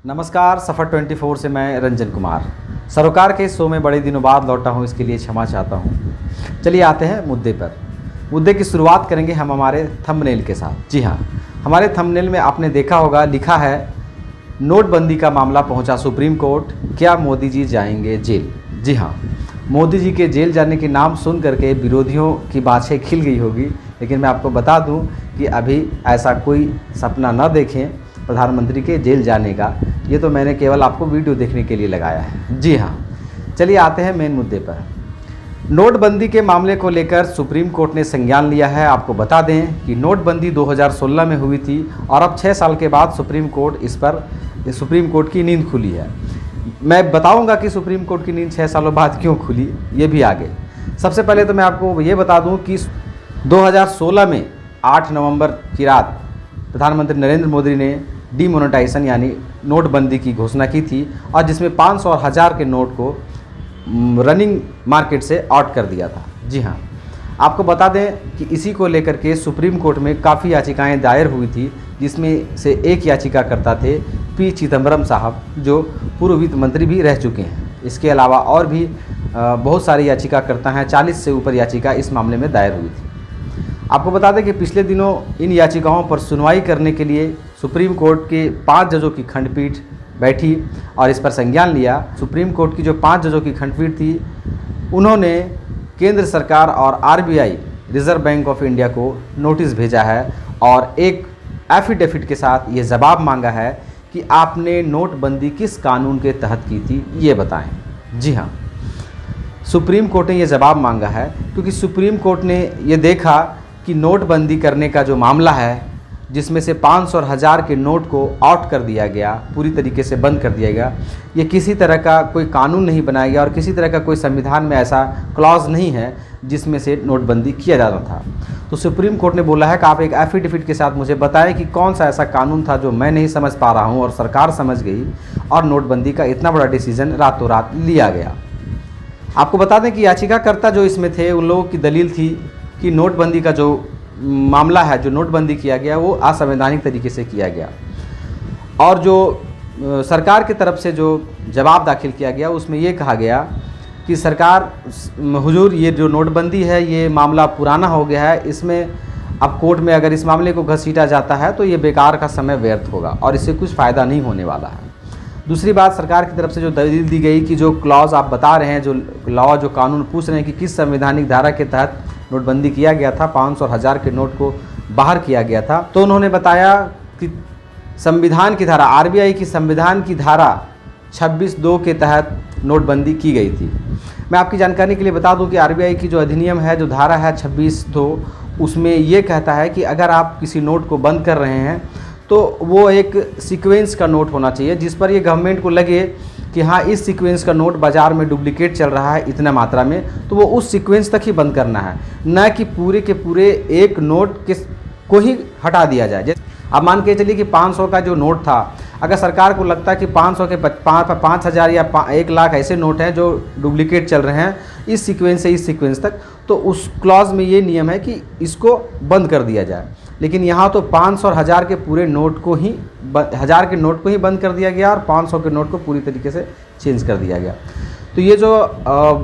नमस्कार, सफ़र 24 से मैं रंजन कुमार। सरोकार के इस शो में बड़े दिनों बाद लौटा हूँ, इसके लिए क्षमा चाहता हूँ। चलिए आते हैं मुद्दे पर। मुद्दे की शुरुआत करेंगे हम हमारे थंबनेल के साथ। जी हाँ, हमारे थंबनेल में आपने देखा होगा, लिखा है नोटबंदी का मामला पहुँचा सुप्रीम कोर्ट, क्या मोदी जी जाएंगे जेल। जी हाँ, मोदी जी के जेल जाने के नाम सुन करके विरोधियों की बाछें खिल गई होगी, लेकिन मैं आपको बता दूं कि अभी ऐसा कोई सपना न देखें प्रधानमंत्री के जेल जाने का। ये तो मैंने केवल आपको वीडियो देखने के लिए लगाया है। जी हाँ, चलिए आते हैं मेन मुद्दे पर। नोटबंदी के मामले को लेकर सुप्रीम कोर्ट ने संज्ञान लिया है। आपको बता दें कि नोटबंदी 2016 में हुई थी और अब 6 साल के बाद सुप्रीम कोर्ट की नींद खुली है। मैं बताऊंगा कि सुप्रीम कोर्ट की नींद 6 सालों बाद क्यों खुली, ये भी आगे। सबसे पहले तो मैं आपको ये बता दूं कि 2016 में 8 नवंबर की रात प्रधानमंत्री नरेंद्र मोदी ने डीमोनेटाइजेशन यानी नोटबंदी की घोषणा की थी, और जिसमें 500 और 1000 के नोट को रनिंग मार्केट से आउट कर दिया था। जी हाँ, आपको बता दें कि इसी को लेकर के सुप्रीम कोर्ट में काफ़ी याचिकाएं दायर हुई थी, जिसमें से एक याचिकाकर्ता थे पी चिदम्बरम साहब, जो पूर्व वित्त मंत्री भी रह चुके हैं। इसके अलावा और भी बहुत सारे याचिकाकर्ता हैं, 40 से ऊपर याचिका इस मामले में दायर हुई थी। आपको बता दें कि पिछले दिनों इन याचिकाओं पर सुनवाई करने के लिए सुप्रीम कोर्ट के 5 जजों की खंडपीठ बैठी और इस पर संज्ञान लिया। सुप्रीम कोर्ट की जो 5 जजों की खंडपीठ थी, उन्होंने केंद्र सरकार और RBI reserve bank of India को नोटिस भेजा है और एक एफिडेविट के साथ ये जवाब मांगा है कि आपने नोटबंदी किस कानून के तहत की थी, ये बताएं। जी हाँ, सुप्रीम कोर्ट ने ये जवाब मांगा है क्योंकि सुप्रीम कोर्ट ने ये देखा कि नोटबंदी करने का जो मामला है, जिसमें से 500 और 1000 के नोट को आउट कर दिया गया, पूरी तरीके से बंद कर दिया गया, ये किसी तरह का कोई कानून नहीं बनाया गया और किसी तरह का कोई संविधान में ऐसा क्लॉज नहीं है जिसमें से नोटबंदी किया जाता था। तो सुप्रीम कोर्ट ने बोला है कि आप एक एफिडेविट के साथ मुझे बताएं कि कौन सा ऐसा कानून था जो मैं नहीं समझ पा रहा हूँ और सरकार समझ गई और नोटबंदी का इतना बड़ा डिसीजन रातों रात लिया गया। आपको बता दें कि याचिकाकर्ता जो इसमें थे, उन लोगों की दलील थी कि नोटबंदी का जो मामला है, जो नोटबंदी किया गया, वो असंवैधानिक तरीके से किया गया, और जो सरकार की तरफ से जो जवाब दाखिल किया गया उसमें ये कहा गया कि सरकार हुजूर, ये जो नोटबंदी है ये मामला पुराना हो गया है, इसमें अब कोर्ट में अगर इस मामले को घसीटा जाता है तो ये बेकार का समय व्यर्थ होगा और इससे कुछ फ़ायदा नहीं होने वाला है। दूसरी बात, सरकार की तरफ से जो दलील दी गई कि जो क्लॉज आप बता रहे हैं, जो लॉ, जो कानून पूछ रहे हैं कि किस संवैधानिक धारा के तहत नोटबंदी किया गया था, 500 और 1000 के नोट को बाहर किया गया था, तो उन्होंने बताया कि संविधान की धारा, आरबीआई की संविधान की धारा 26(2) के तहत नोटबंदी की गई थी। मैं आपकी जानकारी के लिए बता दूं कि आरबीआई की जो अधिनियम है, जो धारा है 26(2), उसमें ये कहता है कि अगर आप किसी नोट को बंद कर रहे हैं तो वो एक सीक्वेंस का नोट होना चाहिए, जिस पर ये गवर्नमेंट को लगे कि हाँ, इस सीक्वेंस का नोट बाज़ार में डुप्लीकेट चल रहा है इतना मात्रा में, तो वो उस सीक्वेंस तक ही बंद करना है, न कि पूरे के पूरे एक नोट को ही हटा दिया जाए। जैसे अब मान के चलिए कि 500 का जो नोट था, अगर सरकार को लगता है कि 500 के 5000 या 1 लाख ऐसे नोट हैं जो डुप्लीकेट चल रहे हैं इस सीक्वेंस से इस सीक्वेंस तक, तो उस क्लॉज में ये नियम है कि इसको बंद कर दिया जाए। लेकिन यहाँ तो 500 और 1000 के पूरे नोट को ही 1000 के नोट को ही बंद कर दिया गया और 500 के नोट को पूरी तरीके से चेंज कर दिया गया। तो ये जो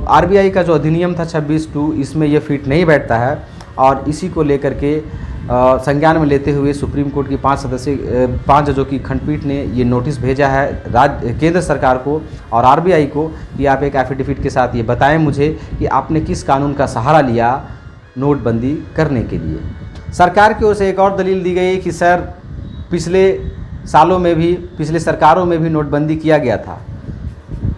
आरबीआई का जो अधिनियम था 26(2), इसमें ये फिट नहीं बैठता है, और इसी को लेकर के संज्ञान में लेते हुए सुप्रीम कोर्ट की 5 जजों की खंडपीठ ने ये नोटिस भेजा है केंद्र सरकार को और आरबीआई को कि आप एक एफिडेविट के साथ ये बताएं मुझे कि आपने किस कानून का सहारा लिया नोटबंदी करने के लिए। सरकार की ओर से एक और दलील दी गई कि सर, पिछले सालों में भी, पिछले सरकारों में भी नोटबंदी किया गया था,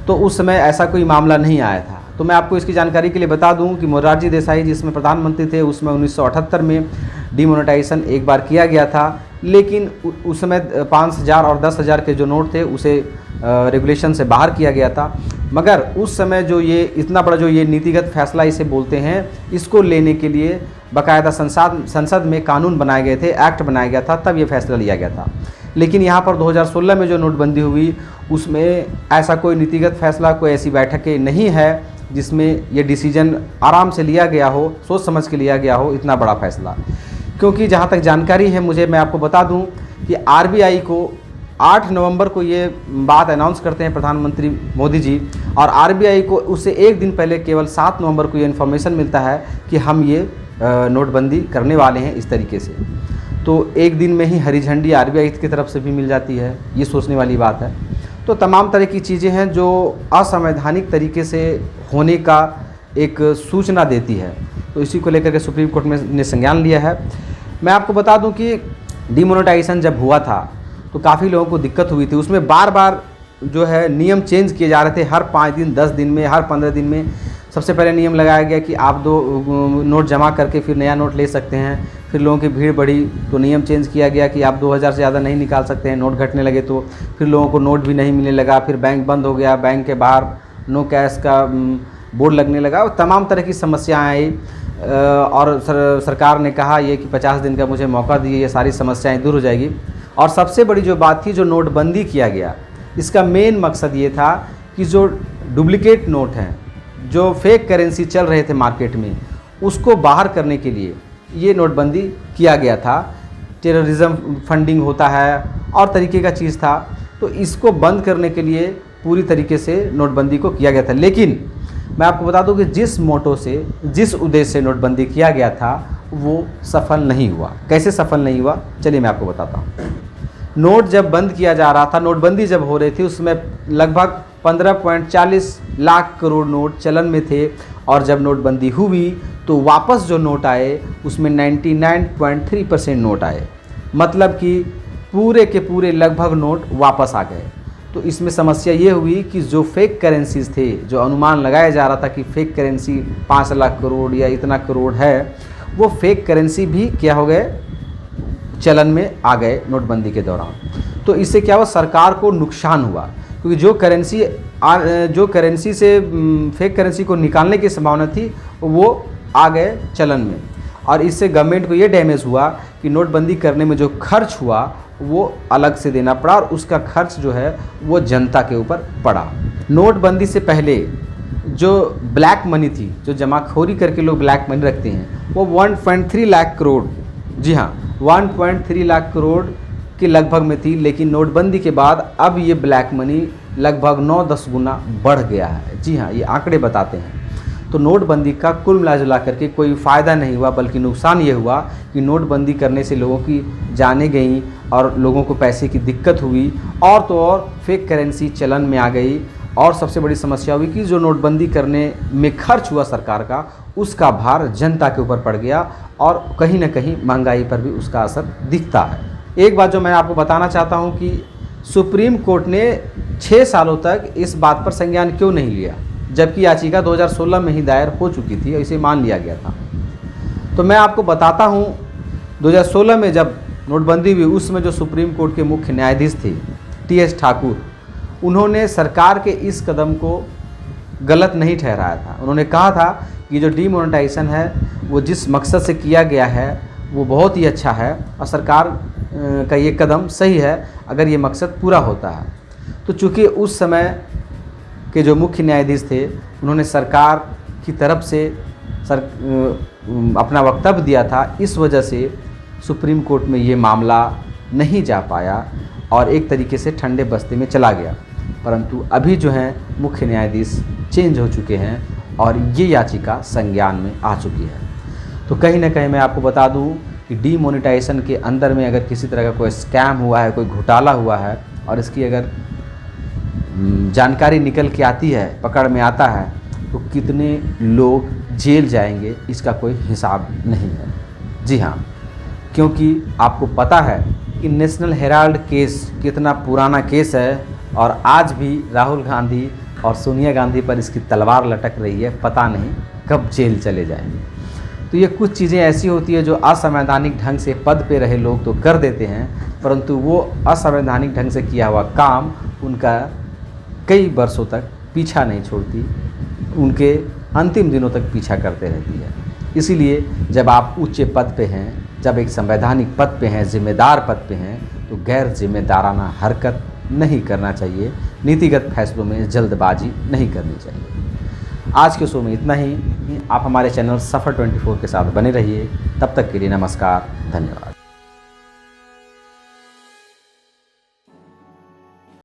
तो उस समय ऐसा कोई मामला नहीं आया था। तो मैं आपको इसकी जानकारी के लिए बता दूं कि मोरारजी देसाई जिसमें प्रधानमंत्री थे, उसमें 1978 में डीमोनेटाइजेशन एक बार किया गया था, लेकिन उस समय 5000 और 10,000 के जो नोट थे उसे रेगुलेशन से बाहर किया गया था। मगर उस समय जो ये इतना बड़ा जो ये नीतिगत फैसला इसे बोलते हैं, इसको लेने के लिए बाकायदा संसद में कानून बनाए गए थे, एक्ट बनाया गया था, तब ये फैसला लिया गया था। लेकिन यहाँ पर 2016 में जो नोटबंदी हुई उसमें ऐसा कोई नीतिगत फैसला, कोई ऐसी बैठकें नहीं है जिसमें ये डिसीजन आराम से लिया गया हो, सोच समझ के लिया गया हो इतना बड़ा फैसला। क्योंकि जहाँ तक जानकारी है मुझे, मैं आपको बता दूँ कि आरबीआई को 8 नवंबर को ये बात अनाउंस करते हैं प्रधानमंत्री मोदी जी, और आरबीआई को उससे एक दिन पहले केवल 7 नवंबर को ये इन्फॉर्मेशन मिलता है कि हम ये नोटबंदी करने वाले हैं इस तरीके से। तो एक दिन में ही हरी झंडी आरबीआई की तरफ से भी मिल जाती है, ये सोचने वाली बात है। तो तमाम तरह की चीज़ें हैं जो असंवैधानिक तरीके से होने का एक सूचना देती है। तो इसी को लेकर के सुप्रीम कोर्ट ने संज्ञान लिया है। मैं आपको बता दूं कि डिमोनेटाइजेशन जब हुआ था तो काफ़ी लोगों को दिक्कत हुई थी। उसमें बार बार जो है नियम चेंज किए जा रहे थे, हर 5 दिन, 10 दिन में, हर 15 दिन में। सबसे पहले नियम लगाया गया कि आप 2 नोट जमा करके फिर नया नोट ले सकते हैं। फिर लोगों की भीड़ बढ़ी तो नियम चेंज किया गया कि आप 2000 से ज़्यादा नहीं निकाल सकते हैं। नोट घटने लगे तो फिर लोगों को नोट भी नहीं मिलने लगा। फिर बैंक बंद हो गया, बैंक के बाहर नो कैश का बोर्ड लगने लगा और तमाम तरह की समस्याएं आई। और सरकार ने कहा ये कि 50 दिन का मुझे मौका दिए, ये सारी समस्याएं दूर हो जाएगी। और सबसे बड़ी जो बात थी, जो नोटबंदी किया गया, इसका मेन मकसद ये था कि जो डुप्लीकेट नोट हैं, जो फेक करेंसी चल रहे थे मार्केट में, उसको बाहर करने के लिए ये नोटबंदी किया गया था। टेररिज्म फंडिंग होता है और तरीके का चीज़ था, तो इसको बंद करने के लिए पूरी तरीके से नोटबंदी को किया गया था। लेकिन मैं आपको बता दूं कि जिस मोटो से, जिस उद्देश्य से नोटबंदी किया गया था वो सफल नहीं हुआ। कैसे सफल नहीं हुआ, चलिए मैं आपको बताता हूँ। नोट जब बंद किया जा रहा था, नोटबंदी जब हो रही थी, उसमें लगभग 15.40 लाख करोड़ नोट चलन में थे। और जब नोटबंदी हुई तो वापस जो नोट आए उसमें 99.3% नोट आए, मतलब कि पूरे के पूरे लगभग नोट वापस आ गए। तो इसमें समस्या ये हुई कि जो फेक करेंसीज थे, जो अनुमान लगाया जा रहा था कि फेक करेंसी 5 लाख करोड़ या इतना करोड़ है, वो फेक करेंसी भी क्या हो गए, चलन में आ गए नोटबंदी के दौरान। तो इससे क्या हुआ, सरकार को नुकसान हुआ, क्योंकि जो करेंसी से फेक करेंसी को निकालने की संभावना थी वो आ गए चलन में। और इससे गवर्नमेंट को ये डैमेज हुआ कि नोटबंदी करने में जो खर्च हुआ वो अलग से देना पड़ा, और उसका खर्च जो है वो जनता के ऊपर पड़ा। नोटबंदी से पहले जो ब्लैक मनी थी, जो जमाखोरी करके लोग ब्लैक मनी रखते हैं, वो 1.3 लाख करोड़, जी हाँ 1.3 लाख करोड़ के लगभग में थी। लेकिन नोटबंदी के बाद अब ये ब्लैक मनी लगभग 9-10 गुना बढ़ गया है। जी हाँ, ये आंकड़े बताते हैं। तो नोटबंदी का कुल मिला करके कोई फ़ायदा नहीं हुआ, बल्कि नुकसान ये हुआ कि नोटबंदी करने से लोगों की जानें गईं और लोगों को पैसे की दिक्कत हुई, और तो और फेक करेंसी चलन में आ गई। और सबसे बड़ी समस्या हुई कि जो नोटबंदी करने में खर्च हुआ सरकार का, उसका भार जनता के ऊपर पड़ गया, और कहीं ना कहीं महंगाई पर भी उसका असर दिखता है। एक बात जो मैं आपको बताना चाहता हूँ कि सुप्रीम कोर्ट ने 6 सालों तक इस बात पर संज्ञान क्यों नहीं लिया, जबकि याचिका 2016 में ही दायर हो चुकी थी, इसे मान लिया गया था। तो मैं आपको बताता हूँ, 2016 में जब नोटबंदी हुई, उसमें जो सुप्रीम कोर्ट के मुख्य न्यायाधीश थे TS ठाकुर, उन्होंने सरकार के इस कदम को गलत नहीं ठहराया था। उन्होंने कहा था कि जो डीमोनेटाइजेशन है वो जिस मकसद से किया गया है वो बहुत ही अच्छा है, और सरकार का ये कदम सही है अगर ये मकसद पूरा होता है। तो चूँकि उस समय के जो मुख्य न्यायाधीश थे, उन्होंने सरकार की तरफ से अपना वक्तव्य दिया था, इस वजह से सुप्रीम कोर्ट में ये मामला नहीं जा पाया और एक तरीके से ठंडे बस्ते में चला गया। परंतु अभी जो है मुख्य न्यायाधीश चेंज हो चुके हैं और ये याचिका संज्ञान में आ चुकी है। तो कहीं ना कहीं मैं आपको बता दूं कि डीमोनेटाइजेशन के अंदर में अगर किसी तरह का कोई स्कैम हुआ है, कोई घोटाला हुआ है, और इसकी अगर जानकारी निकल के आती है, पकड़ में आता है, तो कितने लोग जेल जाएंगे इसका कोई हिसाब नहीं है। जी हाँ, क्योंकि आपको पता है कि नेशनल हेराल्ड केस कितना पुराना केस है, और आज भी राहुल गांधी और सोनिया गांधी पर इसकी तलवार लटक रही है, पता नहीं कब जेल चले जाएंगे। तो ये कुछ चीज़ें ऐसी होती है जो असंवैधानिक ढंग से पद पे रहे लोग तो कर देते हैं, परंतु वो असंवैधानिक ढंग से किया हुआ काम उनका कई वर्षों तक पीछा नहीं छोड़ती, उनके अंतिम दिनों तक पीछा करते रहती है। इसीलिए जब आप उच्च पद पे हैं, जब एक संवैधानिक पद पे हैं, जिम्मेदार पद पे हैं, तो गैर जिम्मेदाराना हरकत नहीं करना चाहिए, नीतिगत फैसलों में जल्दबाजी नहीं करनी चाहिए। आज के शो में इतना ही। आप हमारे चैनल सफ़र 24 के साथ बने रहिए। तब तक के लिए नमस्कार, धन्यवाद।